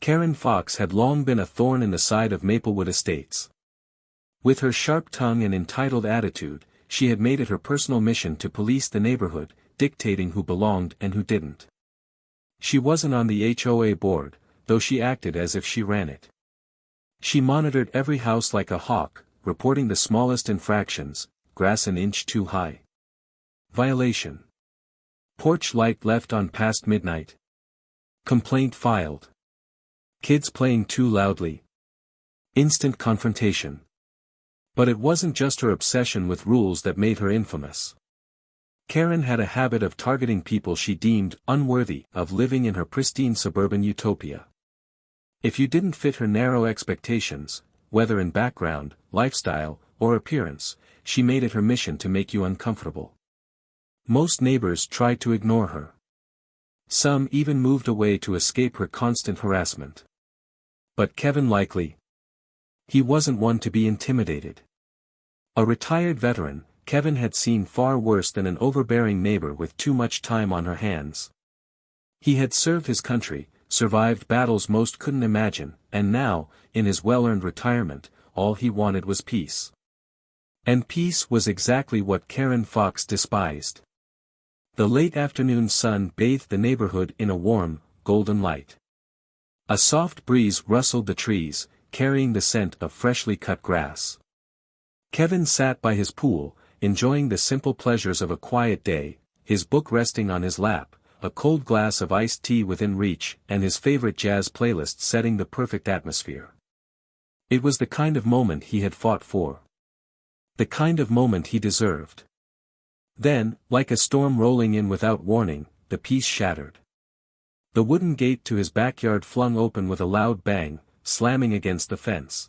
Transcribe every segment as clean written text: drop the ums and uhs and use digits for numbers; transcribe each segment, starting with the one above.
Karen Fox had long been a thorn in the side of Maplewood Estates. With her sharp tongue and entitled attitude, she had made it her personal mission to police the neighborhood, dictating who belonged and who didn't. She wasn't on the HOA board, though she acted as if she ran it. She monitored every house like a hawk, reporting the smallest infractions: grass an inch too high. Violation. Porch light left on past midnight. Complaint filed. Kids playing too loudly. Instant confrontation. But it wasn't just her obsession with rules that made her infamous. Karen had a habit of targeting people she deemed unworthy of living in her pristine suburban utopia. If you didn't fit her narrow expectations, whether in background, lifestyle, or appearance, she made it her mission to make you uncomfortable. Most neighbors tried to ignore her. Some even moved away to escape her constant harassment. But Kevin Likely? He wasn't one to be intimidated. A retired veteran, Kevin had seen far worse than an overbearing neighbor with too much time on her hands. He had served his country, survived battles most couldn't imagine, and now, in his well-earned retirement, all he wanted was peace. And peace was exactly what Karen Fox despised. The late afternoon sun bathed the neighborhood in a warm, golden light. A soft breeze rustled the trees, carrying the scent of freshly cut grass. Kevin sat by his pool, enjoying the simple pleasures of a quiet day, his book resting on his lap, a cold glass of iced tea within reach, and his favorite jazz playlist setting the perfect atmosphere. It was the kind of moment he had fought for. The kind of moment he deserved. Then, like a storm rolling in without warning, the peace shattered. The wooden gate to his backyard flung open with a loud bang, slamming against the fence.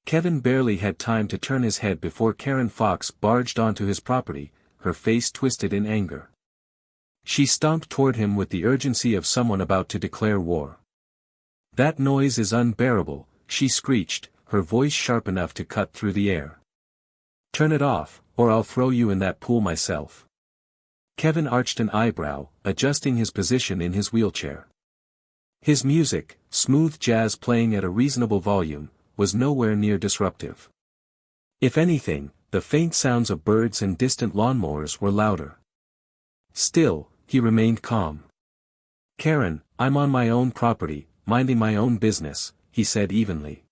Kevin barely had time to turn his head before Karen Fox barged onto his property, her face twisted in anger. She stomped toward him with the urgency of someone about to declare war. "That noise is unbearable," she screeched, her voice sharp enough to cut through the air. "Turn it off, or I'll throw you in that pool myself." Kevin arched an eyebrow, adjusting his position in his wheelchair. His music, smooth jazz playing at a reasonable volume, was nowhere near disruptive. If anything, the faint sounds of birds and distant lawnmowers were louder. Still, he remained calm. "Karen, I'm on my own property, minding my own business," he said evenly.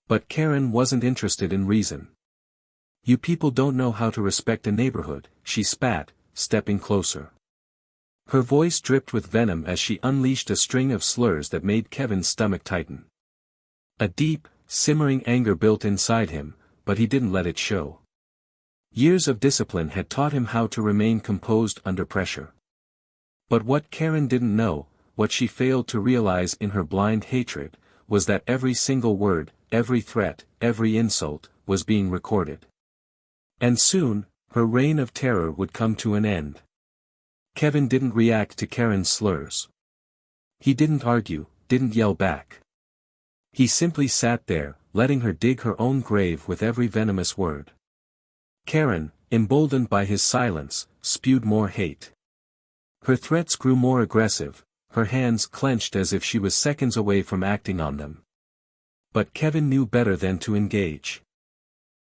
But Karen wasn't interested in reason. "You people don't know how to respect a neighborhood," she spat, stepping closer. Her voice dripped with venom as she unleashed a string of slurs that made Kevin's stomach tighten. A deep, simmering anger built inside him, but he didn't let it show. Years of discipline had taught him how to remain composed under pressure. But what Karen didn't know, what she failed to realize in her blind hatred, was that every single word, every threat, every insult, was being recorded. And soon, her reign of terror would come to an end. Kevin didn't react to Karen's slurs. He didn't argue, didn't yell back. He simply sat there, letting her dig her own grave with every venomous word. Karen, emboldened by his silence, spewed more hate. Her threats grew more aggressive, her hands clenched as if she was seconds away from acting on them. But Kevin knew better than to engage.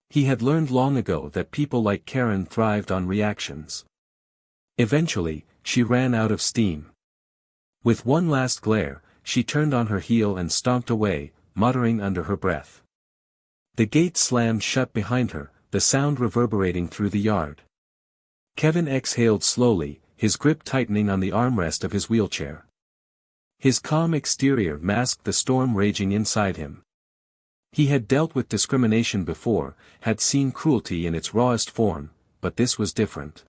He had learned long ago that people like Karen thrived on reactions. Eventually, she ran out of steam. With one last glare, she turned on her heel and stomped away, muttering under her breath. The gate slammed shut behind her, the sound reverberating through the yard. Kevin exhaled slowly, his grip tightening on the armrest of his wheelchair. His calm exterior masked the storm raging inside him. He had dealt with discrimination before, had seen cruelty in its rawest form, but this was different.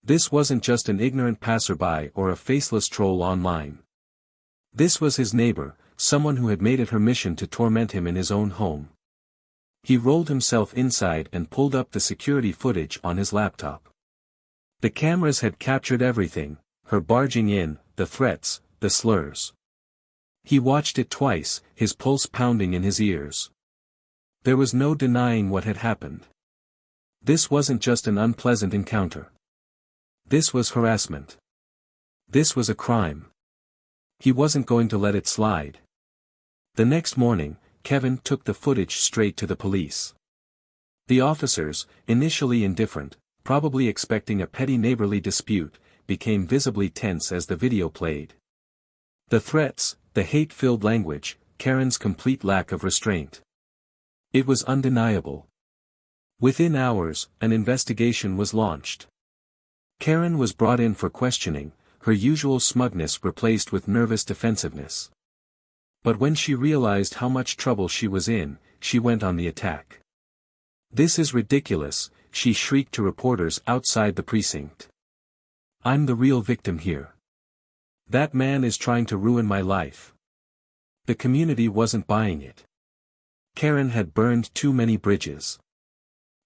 This wasn't just an ignorant passerby or a faceless troll online. This was his neighbor, someone who had made it her mission to torment him in his own home. He rolled himself inside and pulled up the security footage on his laptop. The cameras had captured everything, her barging in, the threats, the slurs. He watched it twice, his pulse pounding in his ears. There was no denying what had happened. This wasn't just an unpleasant encounter. This was harassment. This was a crime. He wasn't going to let it slide. The next morning, Kevin took the footage straight to the police. The officers, initially indifferent, probably expecting a petty neighborly dispute, became visibly tense as the video played. The threats, the hate-filled language, Karen's complete lack of restraint. It was undeniable. Within hours, an investigation was launched. Karen was brought in for questioning, her usual smugness replaced with nervous defensiveness. But when she realized how much trouble she was in, she went on the attack. "This is ridiculous," she shrieked to reporters outside the precinct. "I'm the real victim here. That man is trying to ruin my life." The community wasn't buying it. Karen had burned too many bridges.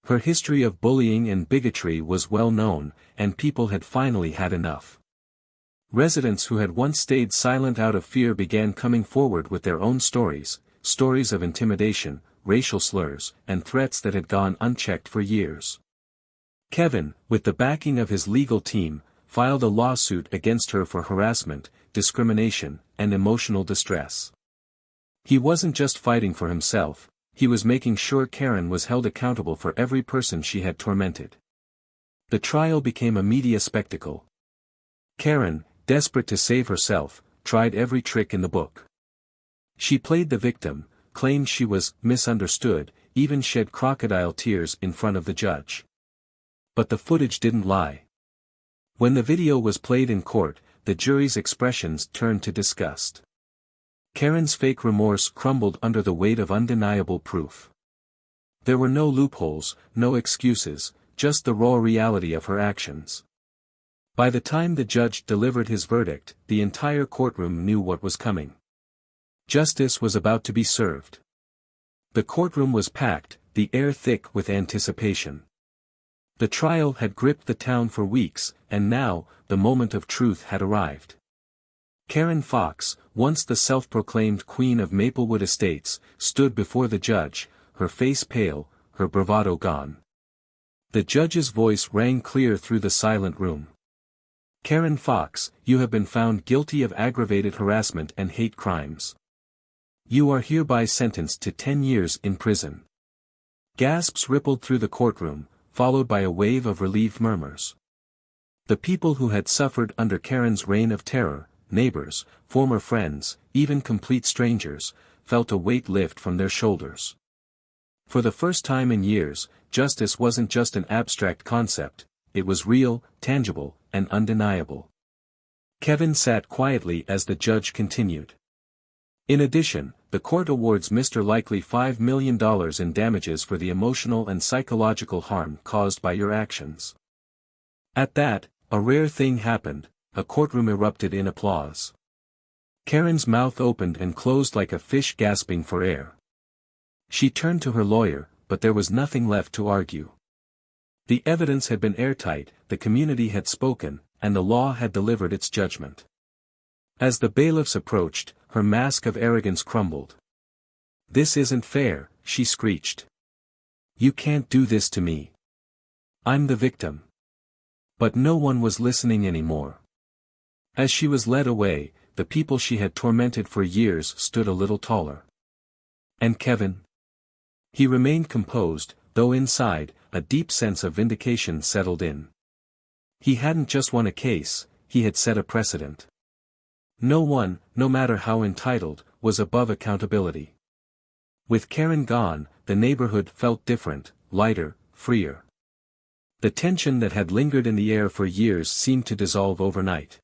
Her history of bullying and bigotry was well known, and people had finally had enough. Residents who had once stayed silent out of fear began coming forward with their own stories, stories of intimidation, racial slurs, and threats that had gone unchecked for years. Kevin, with the backing of his legal team, filed a lawsuit against her for harassment, discrimination, and emotional distress. He wasn't just fighting for himself, he was making sure Karen was held accountable for every person she had tormented. The trial became a media spectacle. Karen, desperate to save herself, tried every trick in the book. She played the victim, claimed she was misunderstood, even shed crocodile tears in front of the judge. But the footage didn't lie. When the video was played in court, the jury's expressions turned to disgust. Karen's fake remorse crumbled under the weight of undeniable proof. There were no loopholes, no excuses, just the raw reality of her actions. By the time the judge delivered his verdict, the entire courtroom knew what was coming. Justice was about to be served. The courtroom was packed, the air thick with anticipation. The trial had gripped the town for weeks, and now, the moment of truth had arrived. Karen Fox, once the self-proclaimed queen of Maplewood Estates, stood before the judge, her face pale, her bravado gone. The judge's voice rang clear through the silent room. "Karen Fox, you have been found guilty of aggravated harassment and hate crimes. You are hereby sentenced to 10 years in prison." Gasps rippled through the courtroom, followed by a wave of relieved murmurs. The people who had suffered under Karen's reign of terror, neighbors, former friends, even complete strangers, felt a weight lift from their shoulders. For the first time in years, justice wasn't just an abstract concept, it was real, tangible, and undeniable. Kevin sat quietly as the judge continued. In addition, the court awards Mr. Likely $5 million in damages for the emotional and psychological harm caused by your actions. At that, a rare thing happened, a courtroom erupted in applause. Karen's mouth opened and closed like a fish gasping for air. She turned to her lawyer, but there was nothing left to argue. The evidence had been airtight, the community had spoken, and the law had delivered its judgment. As the bailiffs approached, her mask of arrogance crumbled. "This isn't fair," she screeched. "You can't do this to me. I'm the victim." But no one was listening anymore. As she was led away, the people she had tormented for years stood a little taller. And Kevin? He remained composed, though inside, a deep sense of vindication settled in. He hadn't just won a case, he had set a precedent. No one, no matter how entitled, was above accountability. With Karen gone, the neighborhood felt different, lighter, freer. The tension that had lingered in the air for years seemed to dissolve overnight.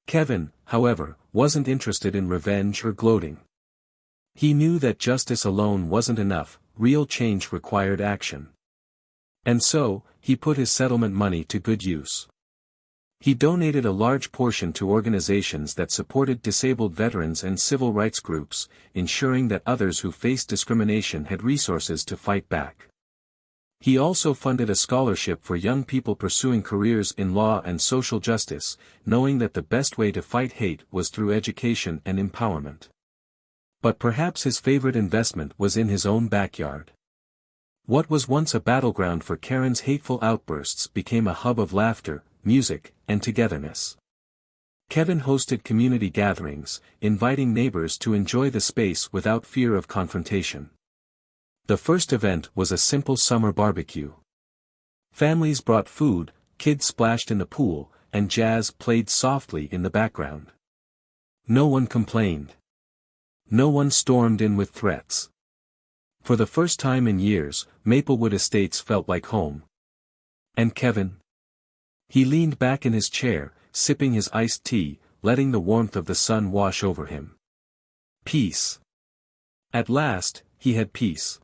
Kevin, however, wasn't interested in revenge or gloating. He knew that justice alone wasn't enough, real change required action. And so, he put his settlement money to good use. He donated a large portion to organizations that supported disabled veterans and civil rights groups, ensuring that others who faced discrimination had resources to fight back. He also funded a scholarship for young people pursuing careers in law and social justice, knowing that the best way to fight hate was through education and empowerment. But perhaps his favorite investment was in his own backyard. What was once a battleground for Karen's hateful outbursts became a hub of laughter, music, and togetherness. Kevin hosted community gatherings, inviting neighbors to enjoy the space without fear of confrontation. The first event was a simple summer barbecue. Families brought food, kids splashed in the pool, and jazz played softly in the background. No one complained. No one stormed in with threats. For the first time in years, Maplewood Estates felt like home. And Kevin? He leaned back in his chair, sipping his iced tea, letting the warmth of the sun wash over him. Peace. At last, he had peace.